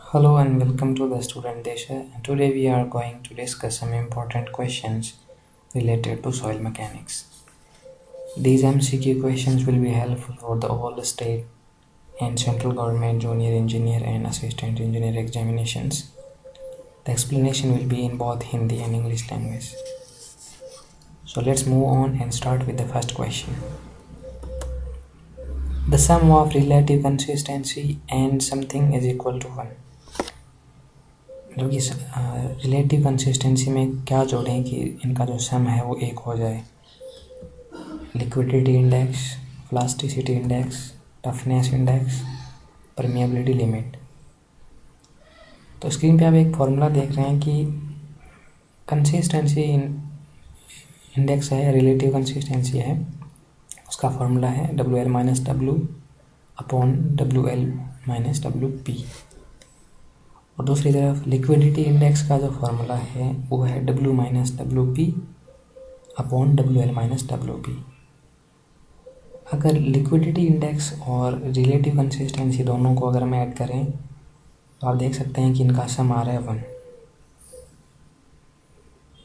Hello and welcome to the Student Desha, and today we are going to discuss some important questions related to soil mechanics. These MCQ questions will be helpful for the all state and central government junior engineer and assistant engineer examinations. The explanation will be in both Hindi and English language. So let's move on and start with the first question. The sum of relative consistency and something is equal to 1. मतलब कि relative consistency में क्या जोड़ें कि इनका जो सम है वो एक हो जाए। Liquidity index, plasticity index, toughness index, permeability limit. तो स्क्रीन पे आप एक फॉर्मूला देख रहे हैं कि कंसिस्टेंसी इंडेक्स है, रिलेटिव कंसिस्टेंसी है, उसका फॉर्मूला है WL minus W upon WL minus WP। और दूसरी तरफ लिक्विडिटी इंडेक्स का जो फार्मूला है वो है W minus WP upon WL minus WP। अगर लिक्विडिटी इंडेक्स और रिलेटिव कंसिस्टेंसी दोनों को अगर हम ऐड करें तो आप देख सकते हैं कि इनका सम आ रहा है 1।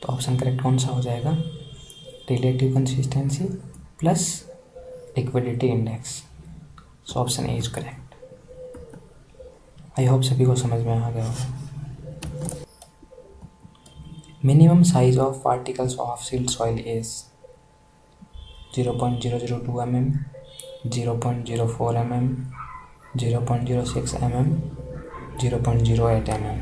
तो ऑप्शन करेक्ट कौन सा हो जाएगा? Relative consistency plus liquidity index. So option A is correct. I hope सभी को समझ में आ गया होगा। Minimum size of particles of silt soil is 0.002 mm, 0.04 mm, 0.06 mm, 0.08 mm।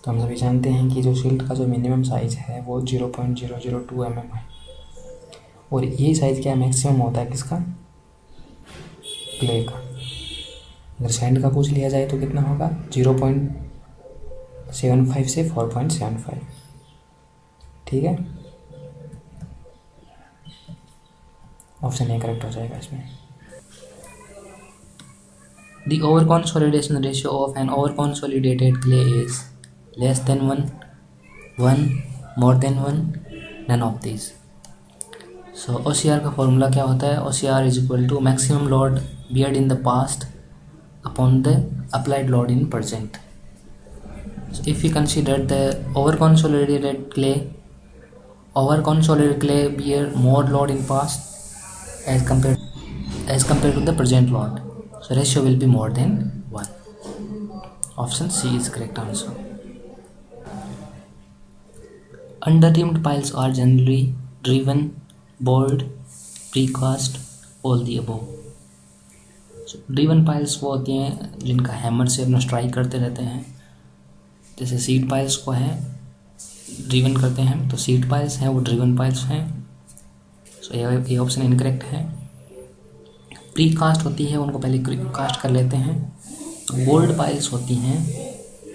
तो हम सभी जानते हैं कि जो सिल्ट का जो मिनिमम साइज है वो 0.002 mm है। और ये साइज क्या मैक्सिमम होता है किसका? क्ले का। अगर सैंड का पूछ लिया जाए तो कितना होगा? 0.75 से 4.75। ठीक है, ऑप्शन ए करेक्ट हो जाएगा इसमें। The over-consolidation ratio of an over-consolidated clay is less than 1, 1, more than 1, none of these. So OCR का फॉर्मूला क्या होता है? OCR is equal to maximum load beared in the past upon the applied load in present. So if we consider the over-consolidated clay bear more load in past as compared to the present load. So ratio will be more than 1. Option C is correct answer. Under-rimmed piles are generally driven, bored, precast, all the above. So driven piles वो होती हैं जिनका hammer से अपना strike करते रहते हैं। जैसे सीट पाइल्स को है ड्रिवन करते हैं, तो सीट पाइल्स हैं वो ड्रिवन पाइल्स हैं। सो ये ऑप्शन इनकरेक्ट है। प्री कास्ट होती है, उनको पहले कास्ट कर लेते हैं। बोल्ड पाइल्स होती हैं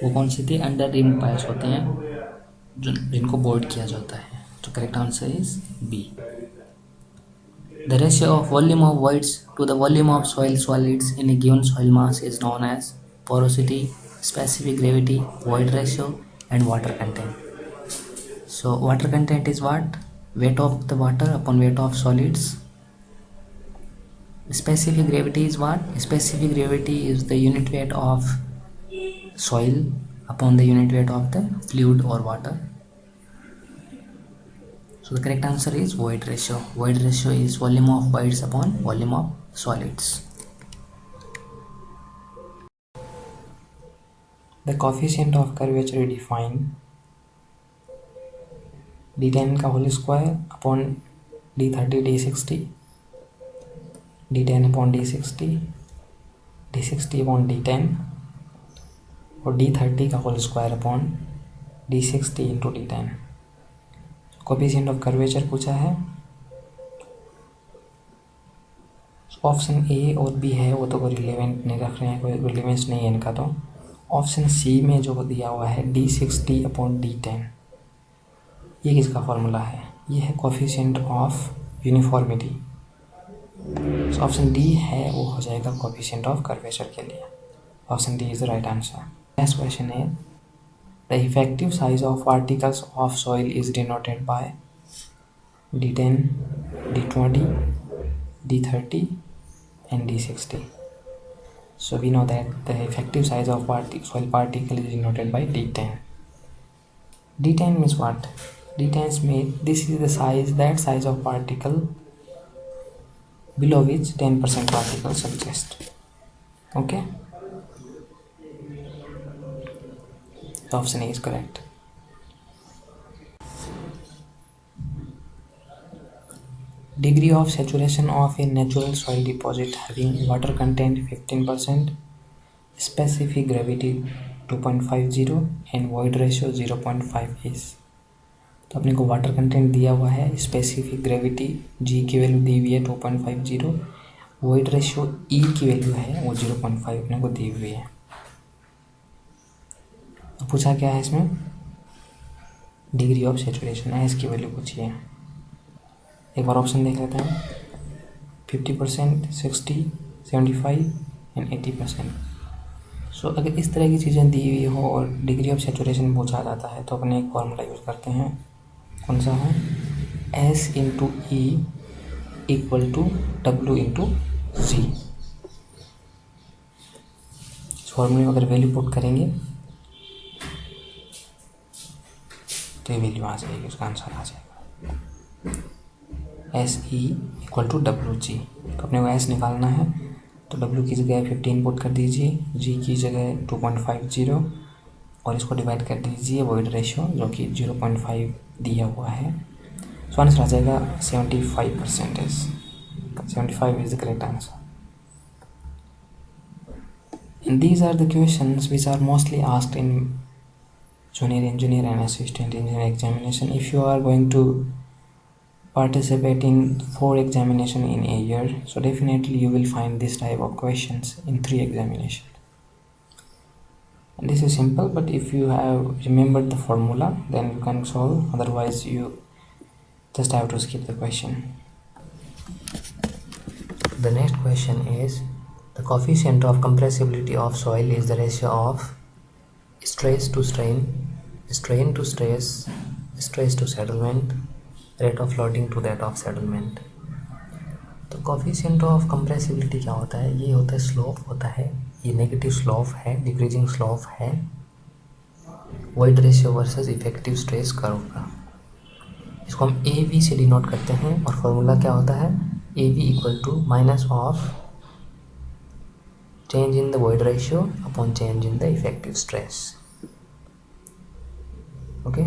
वो कौन सी थी? अंडर रिम्ड पाइल्स होते हैं जिनको बोल्ड किया जाता है। तो correct answer is B. The ratio of volume of voids to the volume of soil solids in a given soil mass is known as porosity, specific gravity, void ratio, and water content. So water content is what? Weight of the water upon weight of solids. Specific gravity is what? Specific gravity is the unit weight of soil upon the unit weight of the fluid or water. So the correct answer is void ratio. Void ratio is volume of voids upon volume of solids. The coefficient of curvature defined d10 का whole square upon d30 d60, d10 upon d60, d60 upon d10 और d30 का whole square upon d60 into d10। Coefficient of curvature पूछा है। Option A और B है वो तो कोई रिलेवेंट नहीं रख रहे हैं, कोई रिलेवेंस नहीं है इनका। तो ऑप्शन सी में जो दिया हुआ है d60 अपॉन d10, ये किसका फॉर्मूला है? ये है coefficient of uniformity. Option D है वो हो जाएगा कोफिशिएंट ऑफ कर्वेचर के लिए। Option D is the right answer. Next question है the effective size of particles of soil is denoted by d10, d20, d30 and d60. So we know that the effective size of soil particle is denoted by D10. D10 means what? D10 means this is the size, that size of particle below which 10% particles exist. Okay, so option A is correct. Degree of saturation of a natural soil deposit having water content 15%, specific gravity 2.50 and void ratio 0.5 is. तो अपने को water content दिया हुआ है, specific gravity G की value दी हुई है 2.50, void ratio ई की वैल्यू है वो 0.5 अपने को दी हुई है। तो पूछा क्या है इसमें? डिग्री ऑफ सेचुरेशन, एस की वैल्यू पूछी है। एक बार ऑप्शन देख लेते हैं, 50%, 60, 75 एंड 80%। सो अगर इस तरह की चीज़ें दी हुई हो और डिग्री ऑफ सेचुरेशन पूछा जाता है तो अपने एक फॉर्मूला यूज़ करते हैं, कौन सा है? S into E equal to W into G. इस फॉर्मूले में अगर वैल्यू पुट करेंगे तो ये वैल्यू आ जाएगी, उसका आंसर आ जाएगा SE इक्वल टू WG। तो अपने को S निकालना है तो W की जगह 15 पुट कर दीजिए, G की जगह 2.50 और इसको डिवाइड कर दीजिए वॉइड रेशियो जो कि 0.5 दिया हुआ है। सो आंसर आ जाएगा 75%। 75 is the correct answer. And these are the questions which are mostly asked in junior engineer and assistant engineer examination. If you are going to participate in 4 examination in a year, so definitely you will find this type of questions in 3 examination. And this is simple, but if you have remembered the formula then you can solve, otherwise you just have to skip the question. The next question is, the coefficient of compressibility of soil is the ratio of stress to strain, strain to stress, stress to settlement, rate of loading to that of settlement. तो coefficient of compressibility क्या होता है? ये होता है slope होता है, ये नेगेटिव स्लोप है, डिक्रीजिंग स्लोप है, void ratio versus effective stress curve का। इसको हम ए वी से डिनोट करते हैं और फॉर्मूला क्या होता है? A V equal to minus of change in the void ratio upon change in the effective stress. Okay,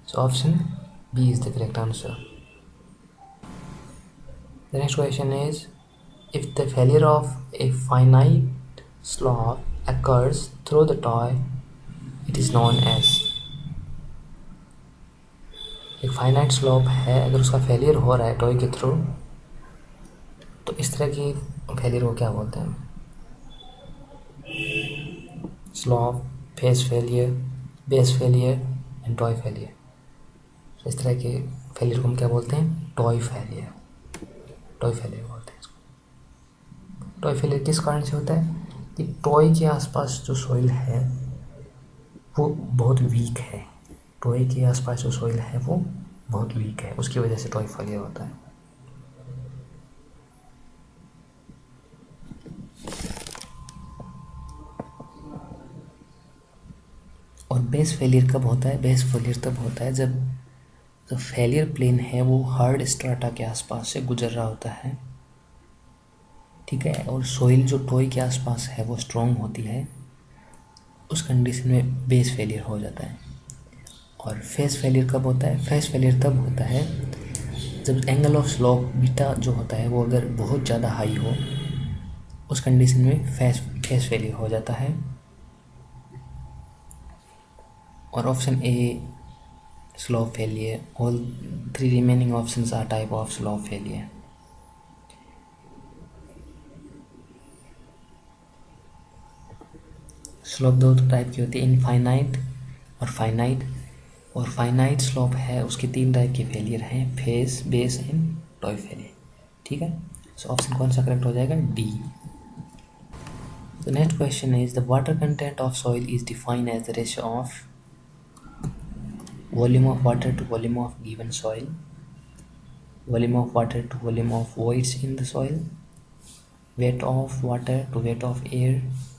so option B is the correct answer. The next question is, if the failure of a finite slope occurs through the toy, it is known as. एक finite slope है, अगर उसका failure हो रहा है toy के through, तो इस तरह की फेलियर को क्या बोलते हैं? Slope, face failure, base failure and toe failure. इस तरह के फेलियर को हम क्या बोलते हैं? Toy failure. टॉय फेलियर बोलते हैं इसको। टॉय फेलियर किस कारण से होता है? कि टॉय के आसपास जो सॉइल है वो बहुत वीक है, टॉय के आसपास जो सॉइल है वो बहुत वीक है, उसकी वजह से टॉय फेलियर होता है। और बेस फेलियर कब होता है? बेस फेलियर तब होता है जब जो फेलियर प्लेन है वो हार्ड स्ट्राटा के आसपास से गुजर रहा होता है, ठीक है, और सॉइल जो टॉय के आसपास है वो स्ट्रॉन्ग होती है, उस कंडीशन में बेस फेलियर हो जाता है। और फेस फेलियर कब होता है? फेस फेलियर तब होता है जब एंगल ऑफ स्लोप बीटा जो होता है वो अगर बहुत ज़्यादा हाई हो, उस कंडीशन में फेस फेलियर हो जाता है। और option A slope failure, all 3 remaining options are type of slope failure. Slope दो टाइप की होती है, इनफाइनाइट और फाइनाइट। और फाइनाइट स्लोप है उसके 3 टाइप के फेलियर हैं, face, base and toe failure, ठीक है। सो ऑप्शन कौन सा करेक्ट हो जाएगा? D. The next question is, the water content of soil is defined as the ratio of volume of water to volume of given soil, volume of water to volume of voids in the soil, weight of water to weight of air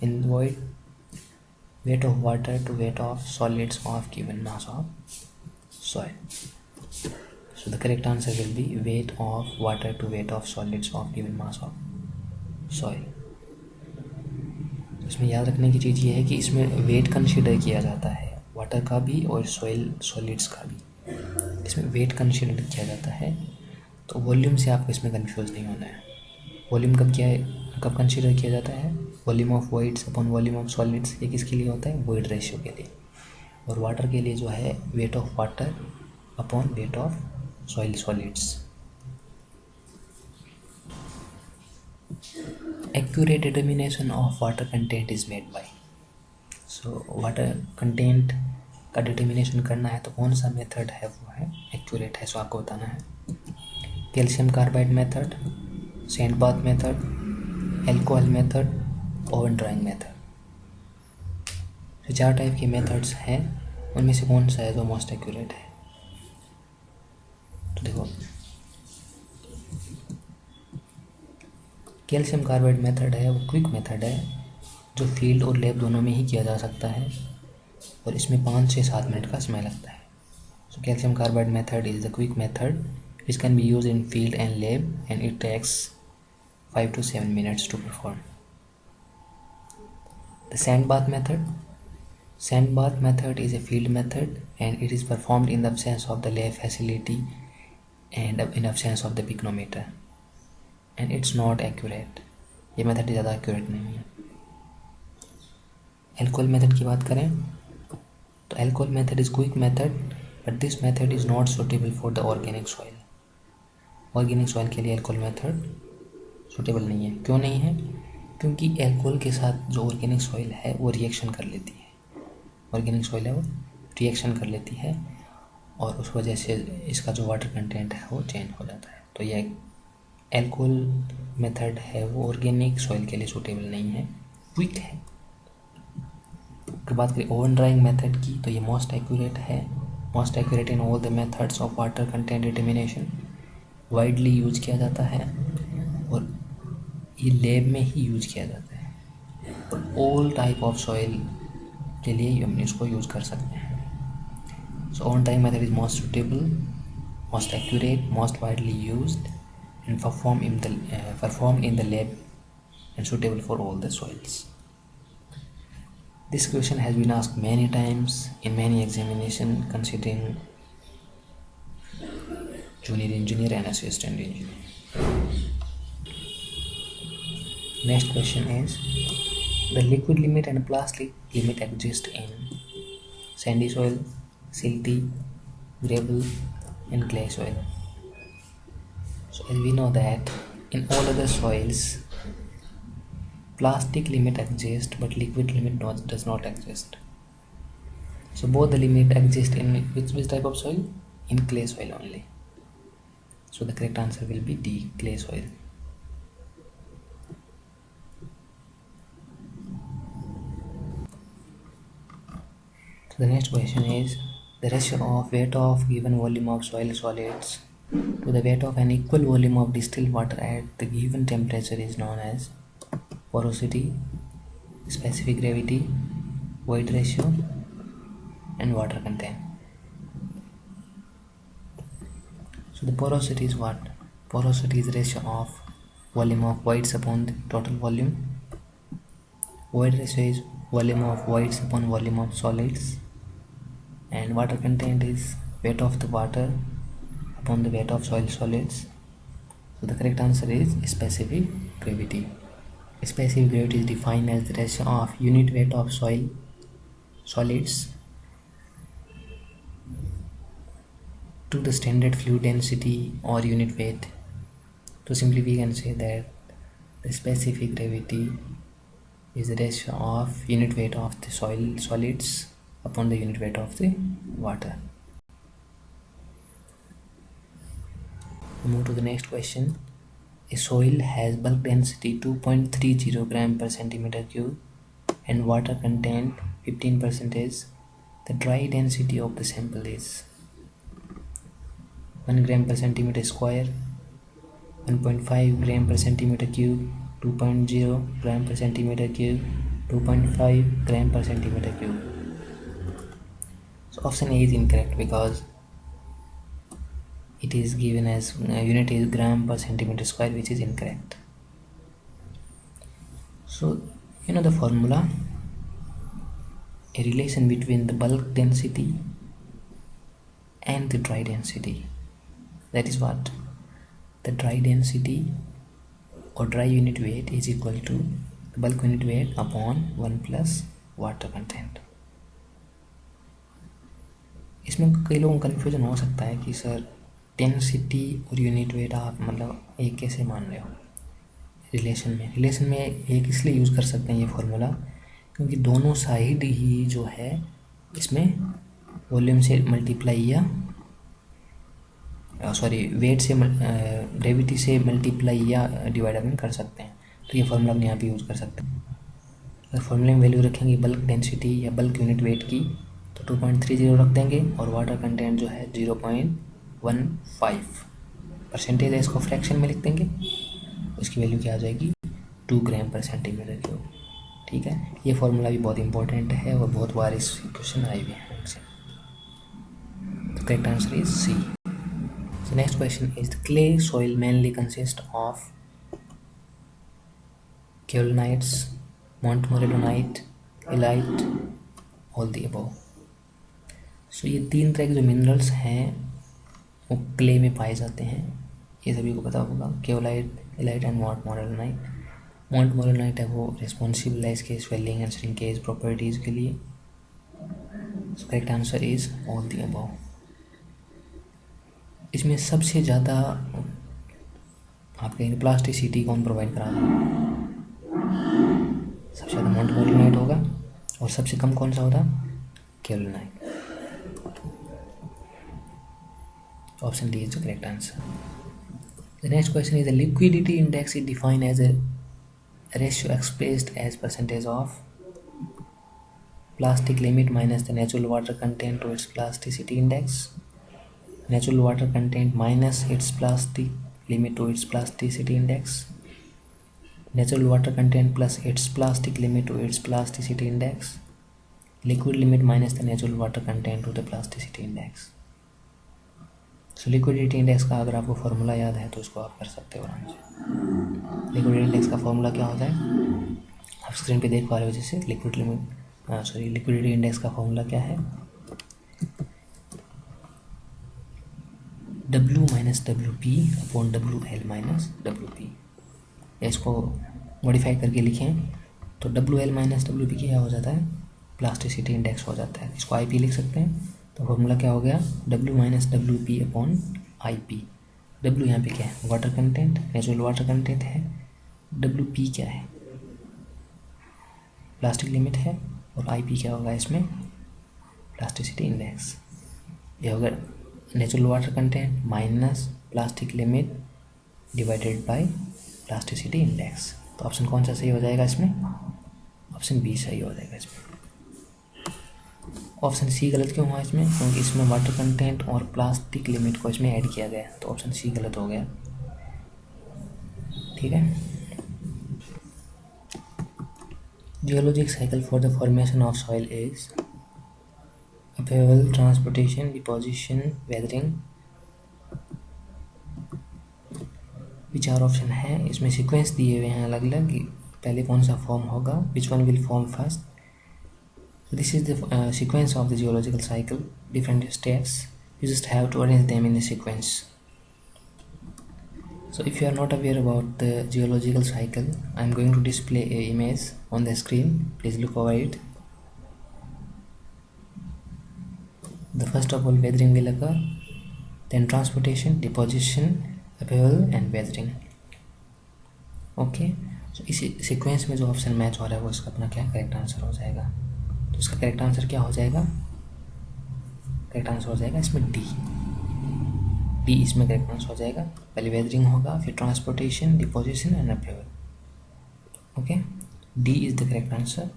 in void, weight of water to weight of solids of given mass of soil. So the correct answer will be weight of water to weight of solids of given mass of soil. इसमें याद रखने की चीज़ ये है कि इसमें wait consider किया जाता है, वाटर का भी और सॉइल सॉलिड्स का भी, इसमें वेट कंसीडर किया जाता है। तो वॉल्यूम से आपको इसमें कंफ्यूज नहीं होना है। वॉल्यूम कब कंसीडर किया जाता है? Volume of voids upon volume of solids, ये किसके लिए होता है? वॉइड रेशियो के लिए। और वाटर के लिए जो है weight of water upon weight of soil solids. Accurate determination of water content is made by, so water content का डिटर्मिनेशन करना है तो कौन सा मेथड है वो है एक्यूरेट है। सो आपको बताना है calcium carbide method, sand bath method, alcohol method, oven drying method. तो 4 टाइप के मेथड्स हैं, उनमें से कौन सा है जो मोस्ट एक्यूरेट है? तो देखो कैल्शियम कार्बाइड मेथड है वो क्विक मेथड है जो फील्ड और लैब दोनों में ही किया जा सकता है और इसमें 5 से 7 मिनट का समय लगता है। So calcium carbide method is the quick method which can be use in field and lab and it takes 5 to 7 minutes to perform. The sand bath method. Sand bath method is a field method and it is performed in the absence of the lab facility and in absence of the picnometer. And it's not accurate. ये method ज़्यादा accurate नहीं है। Alcohol method की बात करें तो alcohol method is quick method but this method is not suitable for the organic soil. Organic soil के लिए एल्कोहल मेथड सुटेबल नहीं है। क्यों नहीं है? क्योंकि एल्कोहल के साथ जो ऑर्गेनिक सॉइल है वो रिएक्शन कर लेती है। ऑर्गेनिक सॉइल है वो रिएक्शन कर लेती है और उस वजह से इसका जो वाटर कंटेंट है वो चेंज हो जाता है। तो ये एल्कोहल मेथड है वो ऑर्गेनिक सॉइल के लिए सूटेबल नहीं है, क्विक है। अगर बात करें ओवन ड्राइंग मेथड की तो ये मोस्ट एक्यूरेट है, most accurate in all the methods of water content determination, widely use किया जाता है और ये लैब में ही यूज किया जाता है और ऑल टाइप ऑफ सॉइल के लिए हम इसको यूज कर सकते हैं। So oven drying method is most suitable, most accurate, most widely used and perform in the lab and suitable for all the soils. This question has been asked many times in many examination considering junior engineer and assistant engineer. Next question is the liquid limit and plastic limit exist in sandy soil, silty, gravel and clay soil. So as we know that in all other soils plastic limit exists but liquid limit does not exist. So both the limit exist in which type of soil? In clay soil only. So the correct answer will be D, clay soil. So the next question is the ratio of weight of given volume of soil solids to the weight of an equal volume of distilled water at the given temperature is known as porosity, specific gravity, void ratio and water content. So the porosity is what? Porosity is ratio of volume of voids upon the total volume. Void ratio is volume of voids upon volume of solids and water content is weight of the water upon the weight of soil solids. So the correct answer is specific gravity. Specific gravity is defined as the ratio of unit weight of soil solids to the standard fluid density or unit weight. So simply we can say that the specific gravity is the ratio of unit weight of the soil solids upon the unit weight of the water. Move to the next question. A soil has bulk density 2.30 gram per centimeter cube and water content 15%. The dry density of the sample is 1 gram per centimeter square, 1.5 gram per centimeter cube, 2.0 gram per centimeter cube, 2.5 gram per centimeter cube. So option A is incorrect because it is given as unit is gram per centimeter square, which is incorrect. So you know the formula, a relation between the bulk density and the dry density. That is what? The dry density or dry unit weight is equal to the bulk unit weight upon 1 plus water content. इसमें कई लोगों को confusion हो सकता है कि sir density और unit weight आप मतलब एक कैसे मान रहे हो रिलेशन में एक इसलिए यूज़ कर सकते हैं ये फॉर्मूला क्योंकि दोनों साइड ही जो है इसमें वॉल्यूम से मल्टीप्लाई या वेट से ग्रेविटी से मल्टीप्लाई या डिवाइड अपन कर सकते हैं. तो ये फॉर्मूला हम यहाँ पे यूज़ कर सकते हैं. अगर फॉर्मूले में वैल्यू रखेंगे बल्क डेंसिटी या बल्क यूनिट वेट की तो 2.30 रख देंगे और वाटर कंटेंट जो है 0.15 परसेंटेज है, इसको फ्रैक्शन में लिख देंगे. उसकी वैल्यू क्या आ जाएगी 2 ग्राम पर सेंटीमीटर क्यूब. ठीक है, ये फॉर्मूला भी बहुत इंपॉर्टेंट है और बहुत बार इस क्वेश्चन आए हुए हैं. तो correct answer is C. The next question is the clay soil mainly consists of kaolinites, montmorillonite, illite, all the above. So ये तीन तरह के जो मिनरल्स हैं वो क्ले में पाए जाते हैं, ये सभी को पता होगा. केओलाइट, इलाइट एंड मोंटमोरिलोनाइट. मोंटमोरिलोनाइट है वो रिस्पॉन्सिबल है इसके स्वेलिंग एंड श्रिंकेज प्रॉपर्टीज़ के लिए. So correct answer is all the above. इसमें सबसे ज़्यादा आप कहेंगे प्लास्टिसिटी कौन प्रोवाइड करा रहा है? सबसे ज़्यादा मोंटमोरिलोनाइट होगा और सबसे कम कौन सा होता? Kaolinite. Option D is the correct answer. The next question is the liquidity index is defined as a ratio expressed as percentage of plastic limit minus the natural water content to its plasticity index. Natural water content minus its plastic limit to its plasticity index. Natural water content plus its plastic limit to its plasticity index. Liquid limit minus the natural water content to the plasticity index. So liquidity index का अगर आपको formula याद है तो इसको आप कर सकते हो आराम से. लिक्विडिटी इंडेक्स का फॉर्मूला क्या होता है आप स्क्रीन पे देख पा रहे हो. जैसे लिक्विडिटी इंडेक्स का फॉर्मूला क्या है? W minus W P upon WL minus W P. इसको मॉडिफाई करके लिखें तो WL माइनस डब्ल्यू पी क्या हो जाता है? प्लास्टिसिटी इंडेक्स हो जाता है. इसको IP लिख सकते हैं. तो फॉर्मूला क्या हो गया? W minus W P upon IP. W यहाँ पे क्या है? Water content, natural water content है. WP क्या है? प्लास्टिक लिमिट है. और IP क्या होगा इसमें? Plasticity index. ये होगा natural water content minus plastic limit divided by plasticity index. तो ऑप्शन कौन सा सही हो जाएगा इसमें? ऑप्शन बी सही हो जाएगा इसमें. ऑप्शन सी गलत क्यों हुआ इसमें? क्योंकि इसमें वाटर कंटेंट और प्लास्टिक लिमिट को इसमें ऐड किया गया, तो ऑप्शन सी गलत हो गया. ठीक है. Geologic cycle for the formation of soil is upheaval, transportation, deposition, weathering. विचार ऑप्शन है. इसमें सीक्वेंस दिए हुए हैं अलग अलग, पहले कौन सा फॉर्म होगा, which one will form first. This is the sequence of the geological cycle, different steps. You just have to arrange them in the sequence. So if you are not aware about the geological cycle, I am going to display a image on the screen. Please look over it. The first of all weathering will occur, then transportation, deposition, upheaval and weathering. Okay, so इसी sequence में जो option match हो रहा है वो इसका अपना क्या करेक्ट आंसर हो जाएगा. तो इसका करेक्ट आंसर क्या हो जाएगा? करेक्ट आंसर हो जाएगा इसमें डी. डी इसमें करेक्ट आंसर हो जाएगा. पहले वेदरिंग होगा, फिर transportation, deposition and upheaval. Okay, D is the correct answer.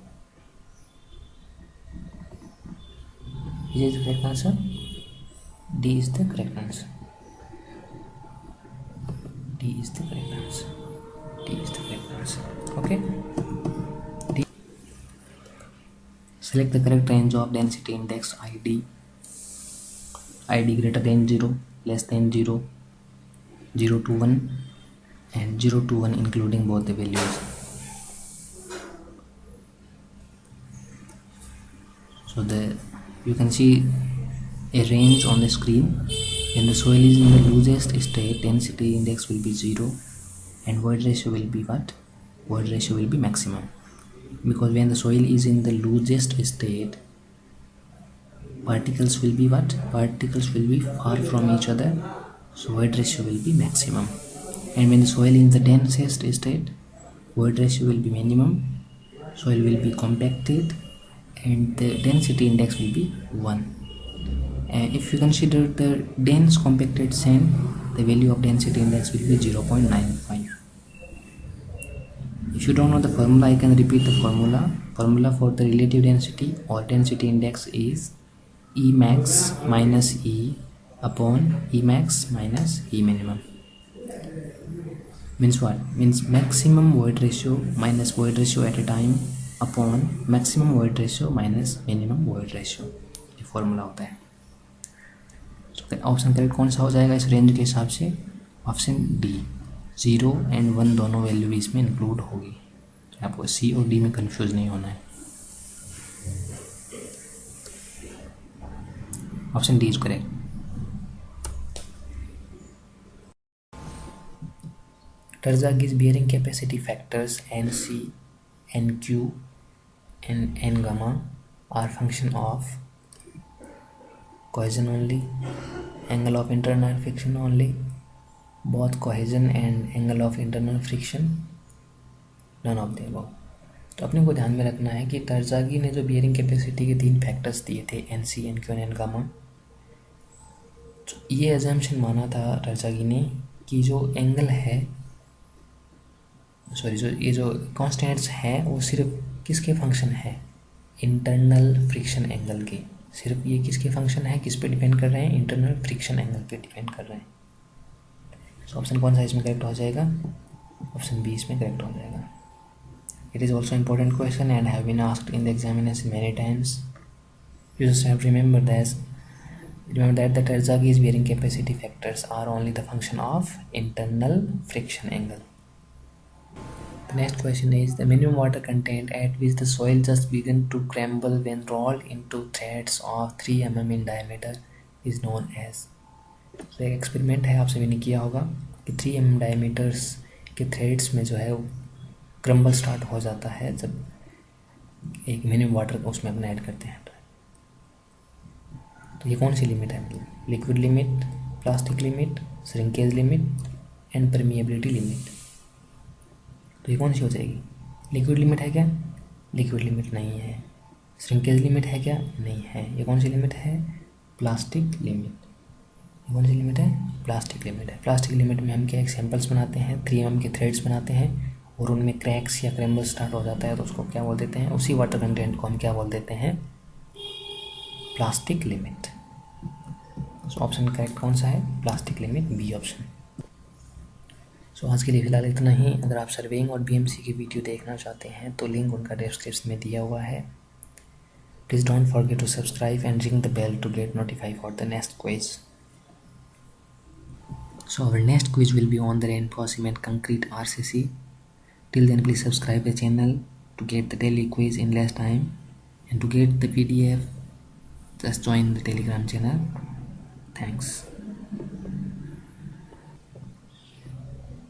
Is the correct answer. D is the correct answer. D is the correct answer. D is the correct answer. Okay. D. Select the correct range of density index ID. ID greater than 0, less than 0, 0 to 1, and 0 to 1 including both the values. So you can see a range on the screen. When the soil is in the loosest state, density index will be 0 and void ratio will be what? Void ratio will be maximum, because when the soil is in the loosest state, particles will be what? Particles will be far from each other, so void ratio will be maximum. And when the soil is in the densest state, void ratio will be minimum, soil will be compacted, and the density index will be 1. And if you consider the dense compacted sand, the value of density index will be 0.95. If you don't know the formula, I can repeat the formula. Formula for the relative density or density index is E max minus E upon E max minus E minimum. Means what? Means maximum void ratio minus void ratio at a time upon maximum void ratio minus minimum void ratio. ये formula होता है. Option correct कौन सा हो जाएगा इस range के हिसाब से? Option D. 0 एंड 1 दोनों वैल्यू भी इसमें इंक्लूड होगी, तो आपको सी और डी में कंफ्यूज नहीं होना है. Option D is correct. Terzaghi's bearing capacity factors NC, NQ, and N gamma are function of cohesion only, angle of internal friction only, both cohesion and angle of internal friction, none of the above. तो अपने को ध्यान में रखना है कि टर्जागी ने जो बियरिंग कैपेसिटी के 3 फैक्टर्स दिए थे NC, NQ और N गामा, तो ये एजम्पशन माना था टर्जागी ने कि जो एंगल है, जो ये जो कॉन्स्टेंट्स हैं वो सिर्फ किसके फंक्शन है? इंटरनल फ्रिक्शन एंगल के. सिर्फ ये किसके फंक्शन है, किस पे डिपेंड कर रहे हैं? इंटरनल फ्रिक्शन एंगल पे डिपेंड कर रहे हैं. सो ऑप्शन कौन सा इसमें करेक्ट हो जाएगा? ऑप्शन बी इसमें करेक्ट हो जाएगा. It is also important question and have been asked in the examination many times. You just have remember that the Terzaghi's bearing capacity factors are only the function of internal friction angle. The next question is the minimum water content at which the soil just began to crumble when rolled into threads of 3 mm in diameter is known as. तो एक experiment है, आप सभी ने किया होगा कि 3 mm diameters के थ्रेड्स में जो है वो क्रम्बल स्टार्ट हो जाता है जब एक मिनिमम वाटर उसमें अपना ऐड करते हैं. तो ये कौन सी लिमिट है? मतलब liquid limit, plastic limit, shrinkage limit and permeability limit. तो ये कौन सी हो जाएगी? लिक्विड लिमिट है क्या? लिक्विड लिमिट नहीं है. श्रिंकेज लिमिट है क्या? नहीं है. ये कौन सी लिमिट है? Plastic limit. ये कौन सी लिमिट है? प्लास्टिक लिमिट है. प्लास्टिक लिमिट में हम क्या एक्सैम्पल्स बनाते हैं, 3 mm के थ्रेड्स बनाते हैं और उनमें क्रैक्स या क्रैम्बल स्टार्ट हो जाता है तो उसको क्या बोल देते हैं? उसी वाटर कंटेंट को हम क्या बोल देते हैं? Plastic limit. So option correct कौन सा है? Plastic limit, B option. So आज के लिए फ़िलहाल इतना ही. अगर आप सर्वेइंग और बीएमसी की वीडियो देखना चाहते हैं तो लिंक उनका डिस्क्रिप्शन में दिया हुआ है. Please don't forget to subscribe and ring the bell to get notified for the next quiz. So our next quiz will be on the reinforced cement concrete RCC. Till then, please subscribe the channel to get the daily quiz in less time, and to get the PDF, just join the Telegram channel. Thanks.